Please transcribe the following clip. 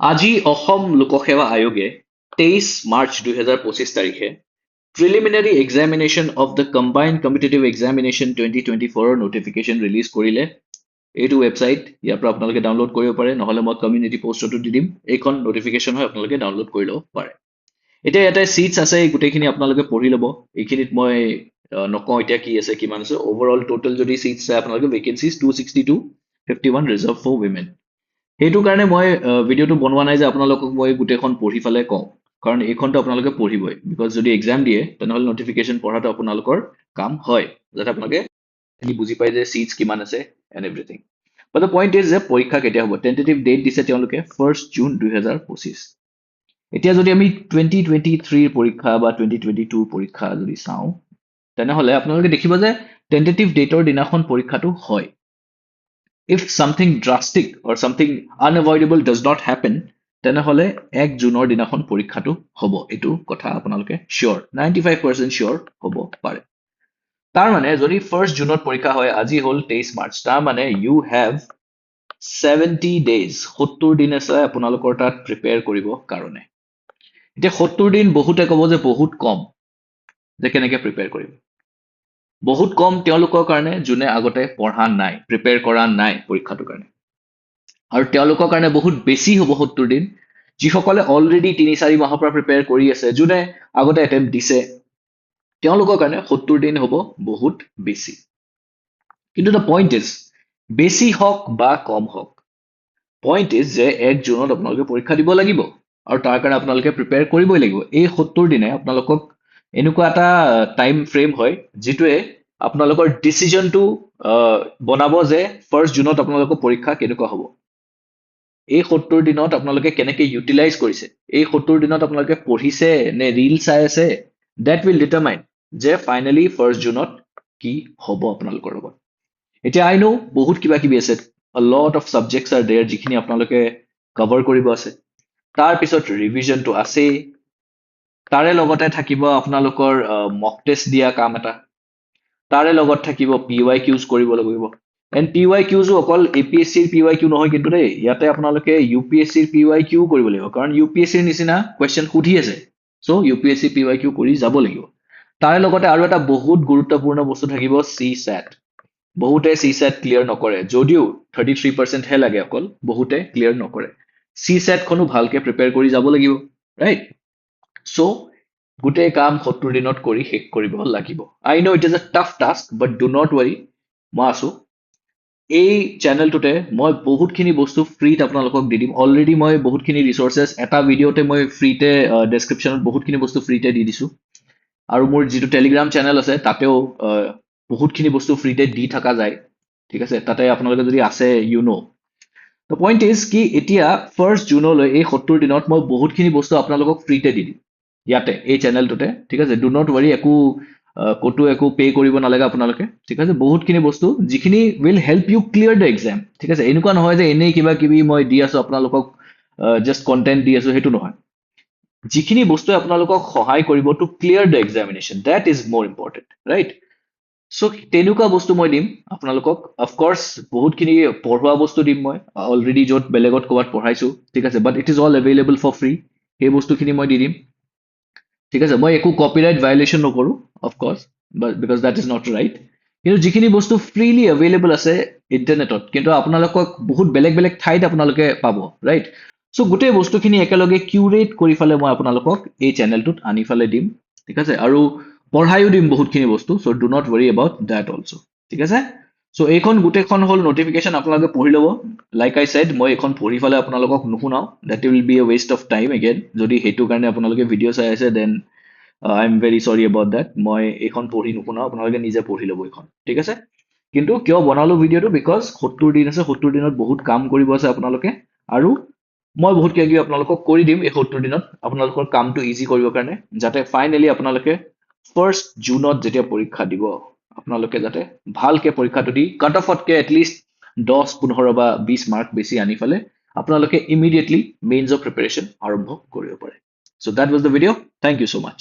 আজি অসম লোকসেৱা আয়োগে 23 মাৰ্চ 2025 তাৰিখে preliminary examination of the combined competitive examination 2024 notification release কৰিলে। এইটো ৱেবছাইট, ইয়াৰ পৰা আপোনালোকে ডাউনলোড কৰিব পাৰে, নহ'লে মই কমিউনিটি পোষ্টতো দি দিম। এইখন নোটিফিকেশ্যন হয়, আপোনালোকে ডাউনলোড কৰি ল'ব পাৰে। এতিয়া ইয়াতে চিটছ আছে, গোটেইখিনি আপোনালোকে পঢ়ি ল'ব। এইখিনিত মই নকওঁ এতিয়া কি আছে কিমান আছে। অভাৰঅল টোটেল যদি চিটছ চাই আপোনালোকে ভেকেঞ্চিজ 262, 51 ৰিজাৰ্ভ ফৰ উইমেন। সেইটো কাৰণে মই ভিডিঅ'টো বনোৱা নাই যে আপোনালোকক মই গোটেইখন পঢ়ি ফালে কওঁ, কাৰণ এইখনটো আপোনালোকে পঢ়িবই। বিকজ যদি এক্সাম দিয়ে তেনেহ'লে নটিফিকেশ্যন পঢ়াটো আপোনালোকৰ কাম হয়, যাতে আপোনালোকে বুজি পায় যে চিটছ কিমান আছে and everything. But the point is যে পৰীক্ষা কেতিয়া হ'ব। টেণ্টেটিভ ডেট দিছে তেওঁলোকে 1 জুন 2025। এতিয়া যদি আমি 2023 পৰীক্ষা বা 2022 পৰীক্ষা যদি চাওঁ, তেনেহ'লে আপোনালোকে দেখিব যে টেণ্টেটিভ ডেটৰ দিনাখন পৰীক্ষাটো হয়। If something drastic or something unavoidable does not happen, তেনেহ'লে 1 জুনৰ দিনাখন পৰীক্ষাটো হ'ব। এইটো কথা আপোনালোকে চিয়ৰ, 95% চিয়ৰ হ'ব পাৰে। তাৰ মানে যদি 1 জুনত পৰীক্ষা হয়, আজি হ'ল 23 মাৰ্চ, তাৰ মানে ইউ হেভ 70 days, 70 দিন আছে আপোনালোকৰ তাত প্ৰিপেয়াৰ কৰিব কাৰণে। এতিয়া 70 দিন বহুতে ক'ব যে বহুত কম, যে কেনেকৈ প্ৰিপেয়াৰ কৰিম। বহুত কম তেওঁলোকৰ কাৰণে যোনে আগতে পঢ়া নাই, প্ৰিপেয়াৰ কৰা নাই পৰীক্ষাটোৰ কাৰণে। আৰু তেওঁলোকৰ কাৰণে বহুত বেছি হ'ব 70 দিন, যিসকলে অলৰেডি 3-4 মাহৰ পৰা প্ৰিপেয়াৰ কৰি আছে, যোনে আগতে এটেম্প দিছে, তেওঁলোকৰ কাৰণে 70 দিন হ'ব বহুত বেছি। কিন্তু দ্য পইণ্ট ইজ, বেছি হওক বা কম হওক, পইণ্ট ইজ যে 1 জুনত আপোনালোকে পৰীক্ষা দিব লাগিব, আৰু তাৰ কাৰণে আপোনালোকে প্ৰিপেয়াৰ কৰিবই লাগিব। এই 70 দিনে আপোনালোকক এনেকুৱা এটা টাইম ফ্ৰেম হয়, যিটোৱে আপোনালোকৰ ডিচিজনটো বনাব যে 1 জুনত আপোনালোকৰ পৰীক্ষা কেনেকুৱা হ'ব। এই 70 দিনত আপোনালোকে কেনেকৈ ইউটিলাইজ কৰিছে, এই 70 দিনত আপোনালোকে পঢ়িছে নে ৰিল চাই আছে, ডেট উইল ডিটাৰমাইন যে ফাইনেলি 1 জুনত কি হ'ব আপোনালোকৰ লগত। এতিয়া আই ন' বহুত কিবা কিবি আছে, a lot of subjects are there যিখিনি আপোনালোকে কভাৰ কৰিব আছে। তাৰপিছত ৰিভিজনটো আছেই, তাৰে লগতে থাকিব আপোনালোকৰ মক টেষ্ট দিয়া কাম এটা, তাৰে লগত থাকিব PYQs কৰিব লাগিব। এণ্ড PYQs অকল APSCৰ PYQ নহয় কিন্তু দেই, ইয়াতে আপোনালোকে UPSCৰ PYQ কৰিব লাগিব, কাৰণ UPSCৰ নিচিনা কুৱেশ্যন সুধি আছে। চ' UPSC PYQ কৰি যাব লাগিব। তাৰে লগতে আৰু এটা বহুত গুৰুত্বপূৰ্ণ বস্তু থাকিব, CSAT। বহুতে CSAT ক্লিয়াৰ নকৰে, যদিও 33% হে লাগে অকল, বহুতে ক্লিয়াৰ নকৰে। CSAT খনো ভালকে প্ৰিপেয়াৰ কৰি যাব লাগিব, ৰাইট? চ' গোটেই কাম 70 দিনত কৰি শেষ কৰিব লাগিব। I know' it is a tough task, but do not worry, মই আছো। এই চেনেলটোতে মই বহুতখিনি বস্তু ফ্ৰীত আপোনালোকক দি দিম। অলৰেডি মই বহুতখিনি ৰিচৰ্চেছ এটা ভিডিঅ'তে মই ফ্ৰীতে ডেছক্ৰিপশ্যনত বহুতখিনি বস্তু ফ্ৰীতে দি দিছোঁ। আৰু মোৰ যিটো টেলিগ্ৰাম চেনেল আছে তাতেও বহুতখিনি বস্তু ফ্ৰীতে দি থকা যায়, ঠিক আছে? তাতে আপোনালোকে যদি আছে দ্য পইণ্ট ইজ কি, এতিয়া 1 জুনলৈ এই 70 দিনত মই বহুতখিনি বস্তু আপোনালোকক ফ্ৰীতে দি দিম ইয়াতে, এই চেনেলটোতে, ঠিক আছে? ডু নট ৱাৰি, ক'তো একো পে' কৰিব নালাগে আপোনালোকে, ঠিক আছে? বহুতখিনি বস্তু যিখিনি will help you clear the exam, ঠিক আছে? এনেকুৱা নহয় যে এনেই কিবা কিবি মই দি আছোঁ আপোনালোকক, জাষ্ট কণ্টেণ্ট দি আছোঁ, সেইটো নহয়। যিখিনি বস্তুৱে আপোনালোকক সহায় কৰিব to clear the examination, that is more important, right? So' তেনেকুৱা বস্তু মই দিম আপোনালোকক। অফক'ৰ্ছ বহুতখিনি পঢ়োৱা বস্তু দিম মই, অলৰেডি য'ত বেলেগত ক'ৰবাত পঢ়াইছোঁ, ঠিক আছে? But it is all available for free. সেই বস্তুখিনি মই দি দিম, ঠিক আছে? মই একো কপিৰাইট ভায়লেশ্যন নকৰোঁ, of course, but because that is not right. কিন্তু যিখিনি বস্তু ফ্ৰীলি এভেইলেবল আছে ইণ্টাৰনেটত, কিন্তু আপোনালোকক বহুত বেলেগ বেলেগ ঠাইত আপোনালোকে পাব, ৰাইট? চ' গোটেই বস্তুখিনি একেলগে কিউৰেট কৰি ফালে মই আপোনালোকক এই চেনেলটোত আনি ফালে দিম, ঠিক আছে? আৰু পঢ়াইও দিম বহুতখিনি বস্তু। So' do not worry about that also', ঠিক আছে? চ' এইখন গোটেইখন হ'ল নটিফিকেশ্যন, আপোনালোকে পঢ়ি ল'ব। লাইক আই ছেড, মই এইখন পঢ়ি ফালে আপোনালোকক নুশুনাওঁ, that will be a waste of time again. যদি সেইটো কাৰণে আপোনালোকে ভিডিঅ' চাই আছে, then I am very sorry about that. মই এইখন পঢ়ি নুশুনাওঁ, আপোনালোকে নিজে পঢ়ি ল'ব এইখন, ঠিক আছে? কিন্তু কিয় বনালোঁ ভিডিঅ'টো, বিকজ 70 দিন আছে, 70 দিনত বহুত কাম কৰিব আছে আপোনালোকে, আৰু মই বহুত কিবা কিবি আপোনালোকক কৰি দিম এই 70 দিনত, আপোনালোকৰ কামটো ইজি কৰিবৰ কাৰণে, যাতে ফাইনেলি আপোনালোকে 1 জুনত যেতিয়া পৰীক্ষা দিব, আপোনালোকে যাতে ভালকে পৰীক্ষাটো দি কাট অফতকৈ এটলিষ্ট 10, 15 বা 20 মাৰ্ক বেছি আনি ফালে আপোনালোকে ইমিডিয়েটলি মেইনছৰ প্ৰিপেৰেশ্যন আৰম্ভ কৰিব পাৰে। So' that was the video'. Thank you so' much.